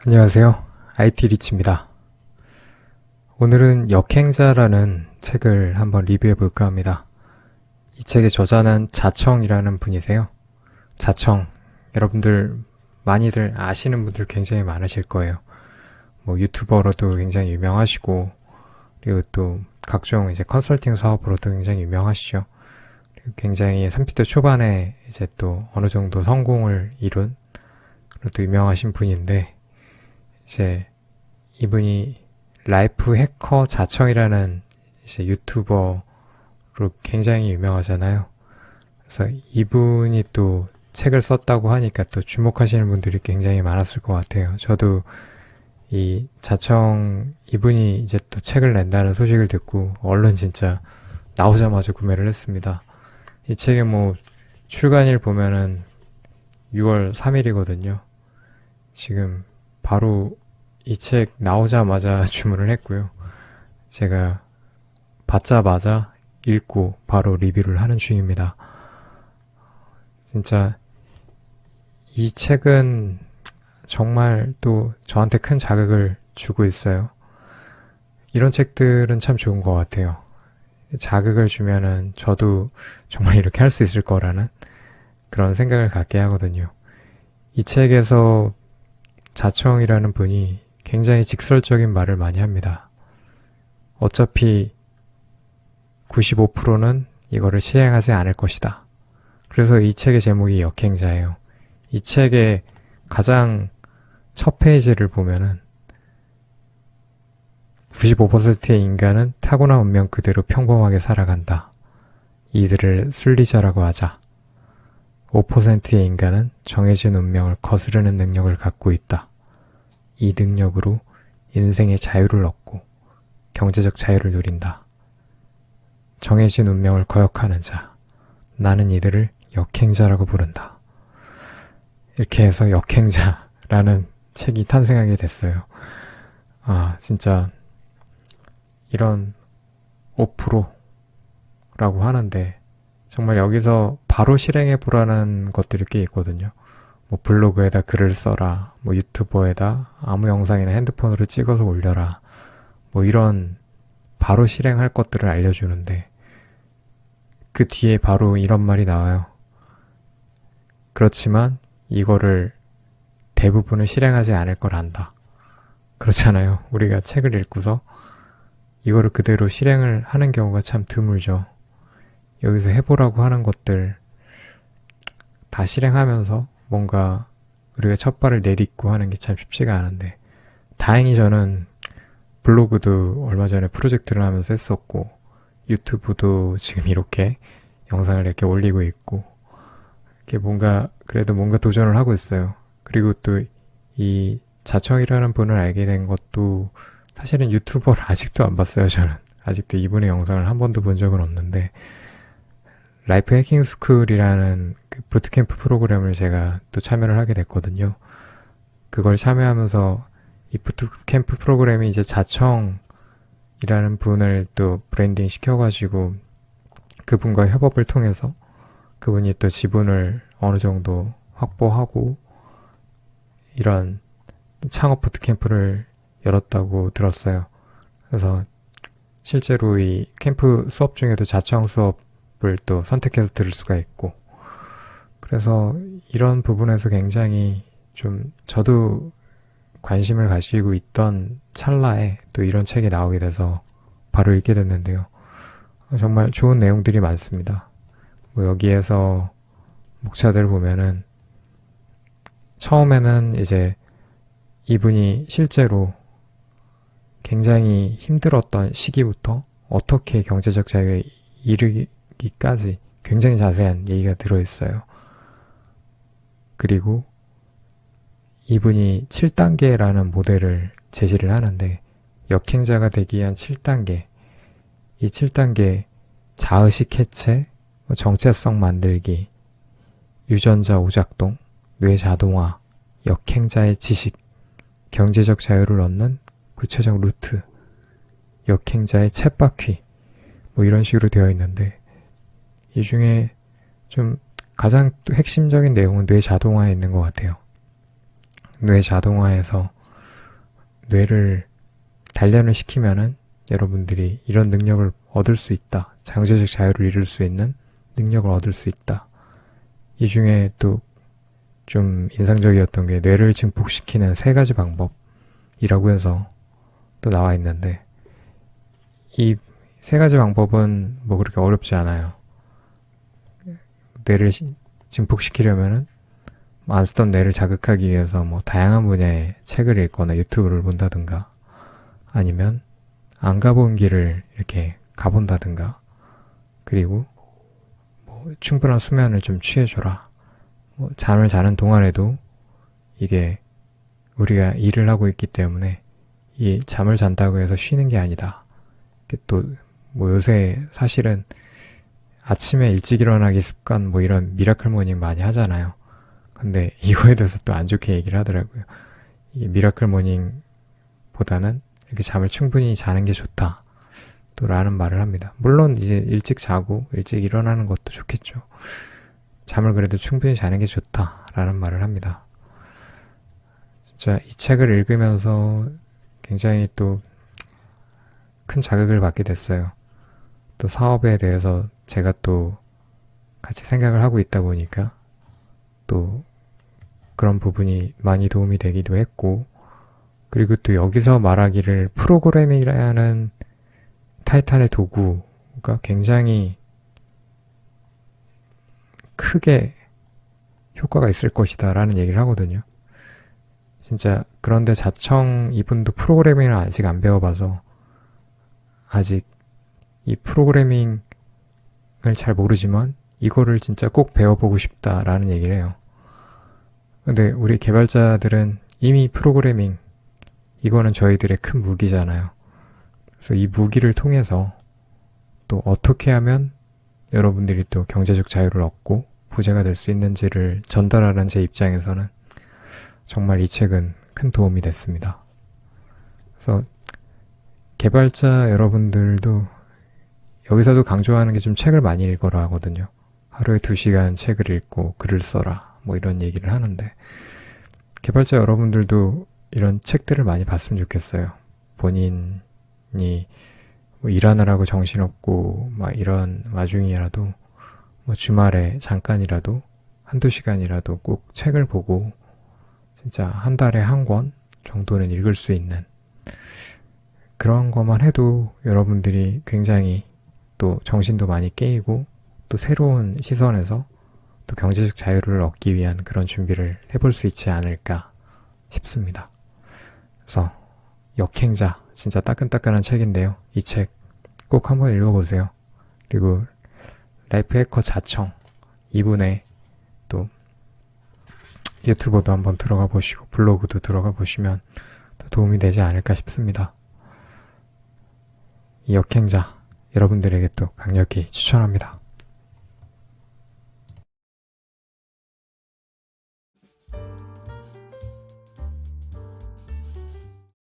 안녕하세요. IT 리치입니다. 오늘은 역행자라는 책을 한번 리뷰해 볼까 합니다. 이 책의 저자는 자청이라는 분이세요. 자청, 여러분들 많이들 아시는 분들 굉장히 많으실 거예요. 유튜버로도 굉장히 유명하시고, 그리고 또 각종 이제 컨설팅 사업으로도 굉장히 유명하시죠. 그리고 굉장히 30대 초반에 이제 또 어느 정도 성공을 이룬 그리고 또 유명하신 분인데, 이제 이분이 라이프 해커 자청이라는 이제 유튜버로 굉장히 유명하잖아요. 그래서 이분이 또 책을 썼다고 하니까 또 주목하시는 분들이 굉장히 많았을 것 같아요. 저도 이 자청 이분이 이제 또 책을 낸다는 소식을 듣고 얼른 진짜 나오자마자 구매를 했습니다. 이 책의 출간일 보면은 6월 3일이거든요. 지금 바로 이 책 나오자마자 주문을 했고요. 제가 받자마자 읽고 바로 리뷰를 하는 중입니다. 진짜 이 책은 정말 또 저한테 큰 자극을 주고 있어요. 이런 책들은 참 좋은 것 같아요. 자극을 주면은 저도 정말 이렇게 할 수 있을 거라는 그런 생각을 갖게 하거든요. 이 책에서 자청이라는 분이 굉장히 직설적인 말을 많이 합니다. 어차피 95%는 이거를 실행하지 않을 것이다. 그래서 이 책의 제목이 역행자예요. 이 책의 가장 첫 페이지를 보면은 95%의 인간은 타고난 운명 그대로 평범하게 살아간다. 이들을 순리자라고 하자. 5%의 인간은 정해진 운명을 거스르는 능력을 갖고 있다. 이 능력으로 인생의 자유를 얻고 경제적 자유를 누린다. 정해진 운명을 거역하는 자. 나는 이들을 역행자라고 부른다. 이렇게 해서 역행자라는 책이 탄생하게 됐어요. 진짜 이런 5%라고 하는데 정말 여기서 바로 실행해 보라는 것들이 꽤 있거든요. 블로그에다 글을 써라, 유튜버에다 아무 영상이나 핸드폰으로 찍어서 올려라, 이런 바로 실행할 것들을 알려주는데 그 뒤에 바로 이런 말이 나와요. 그렇지만 이거를 대부분은 실행하지 않을 걸 안다. 그렇잖아요. 우리가 책을 읽고서 이거를 그대로 실행을 하는 경우가 참 드물죠. 여기서 해보라고 하는 것들 다 실행하면서 뭔가 우리가 첫 발을 내딛고 하는 게 참 쉽지가 않은데, 다행히 저는 블로그도 얼마 전에 프로젝트를 하면서 했었고, 유튜브도 지금 이렇게 영상을 이렇게 올리고 있고, 이렇게 그래도 뭔가 도전을 하고 있어요. 그리고 또 이 자청이라는 분을 알게 된 것도 사실은 유튜버를 아직도 안 봤어요. 저는 아직도 이분의 영상을 한 번도 본 적은 없는데, 라이프 해킹 스쿨이라는 그 부트캠프 프로그램을 제가 또 참여를 하게 됐거든요. 그걸 참여하면서 이 부트캠프 프로그램이 이제 자청이라는 분을 또 브랜딩 시켜가지고 그분과 협업을 통해서 그분이 또 지분을 어느 정도 확보하고 이런 창업 부트캠프를 열었다고 들었어요. 그래서 실제로 이 캠프 수업 중에도 자청 수업을 또 선택해서 들을 수가 있고, 그래서 이런 부분에서 굉장히 좀 저도 관심을 가지고 있던 찰나에 또 이런 책이 나오게 돼서 바로 읽게 됐는데요. 정말 좋은 내용들이 많습니다. 여기에서 목차들을 보면은 처음에는 이제 이분이 실제로 굉장히 힘들었던 시기부터 어떻게 경제적 자유에 이르기까지 굉장히 자세한 얘기가 들어있어요. 그리고 이분이 7단계라는 모델을 제시를 하는데, 역행자가 되기 위한 7단계, 이 7단계 자의식 해체, 정체성 만들기, 유전자 오작동, 뇌 자동화, 역행자의 지식, 경제적 자유를 얻는 구체적 루트, 역행자의 쳇바퀴, 이런 식으로 되어 있는데, 이 중에 좀 가장 핵심적인 내용은 뇌 자동화에 있는 것 같아요. 뇌 자동화에서 뇌를 단련을 시키면은 여러분들이 이런 능력을 얻을 수 있다. 경제적 자유를 이룰 수 있는 능력을 얻을 수 있다. 이 중에 또 좀 인상적이었던 게 뇌를 증폭시키는 3가지 방법이라고 해서 또 나와 있는데, 이 3가지 방법은 뭐 그렇게 어렵지 않아요. 뇌를 증폭시키려면은 안 쓰던 뇌를 자극하기 위해서 뭐 다양한 분야의 책을 읽거나 유튜브를 본다든가, 아니면 안 가본 길을 이렇게 가본다든가, 그리고 뭐 충분한 수면을 좀 취해줘라. 뭐 잠을 자는 동안에도 이게 우리가 일을 하고 있기 때문에 이 잠을 잔다고 해서 쉬는 게 아니다. 또 뭐 요새 사실은 아침에 일찍 일어나기 습관 뭐 이런 미라클 모닝 많이 하잖아요. 근데 이거에 대해서 또 안 좋게 얘기를 하더라고요. 이 미라클 모닝보다는 이렇게 잠을 충분히 자는 게 좋다. 또 라는 말을 합니다. 물론 이제 일찍 자고 일찍 일어나는 것도 좋겠죠. 잠을 그래도 충분히 자는 게 좋다라는 말을 합니다. 진짜 이 책을 읽으면서 굉장히 또 큰 자극을 받게 됐어요. 또 사업에 대해서 제가 또 같이 생각을 하고 있다 보니까 또 그런 부분이 많이 도움이 되기도 했고, 그리고 또 여기서 말하기를 프로그래밍이라는 타이탄의 도구가 굉장히 크게 효과가 있을 것이다 라는 얘기를 하거든요. 진짜 그런데 자청 이분도 프로그래밍을 아직 안 배워봐서 아직 이 프로그래밍을 잘 모르지만 이거를 진짜 꼭 배워보고 싶다라는 얘기를 해요. 근데 우리 개발자들은 이미 프로그래밍, 이거는 저희들의 큰 무기잖아요. 그래서 이 무기를 통해서 또 어떻게 하면 여러분들이 또 경제적 자유를 얻고 부자가 될 수 있는지를 전달하는 제 입장에서는 정말 이 책은 큰 도움이 됐습니다. 그래서 개발자 여러분들도 여기서도 강조하는 게 좀 책을 많이 읽어라 하거든요. 하루에 2시간 책을 읽고 글을 써라 뭐 이런 얘기를 하는데, 개발자 여러분들도 이런 책들을 많이 봤으면 좋겠어요. 본인이 뭐 일하느라고 정신없고 막 이런 와중이라도 뭐 주말에 잠깐이라도 1~2시간이라도 꼭 책을 보고 진짜 한 달에 1권 정도는 읽을 수 있는 그런 것만 해도 여러분들이 굉장히 또 정신도 많이 깨이고 또 새로운 시선에서 또 경제적 자유를 얻기 위한 그런 준비를 해볼 수 있지 않을까 싶습니다. 그래서 역행자, 진짜 따끈따끈한 책인데요. 이 책 꼭 한번 읽어보세요. 그리고 라이프 해커 자청 이분의 또 유튜버도 한번 들어가 보시고 블로그도 들어가 보시면 더 도움이 되지 않을까 싶습니다. 이 역행자 여러분들에게 또 강력히 추천합니다.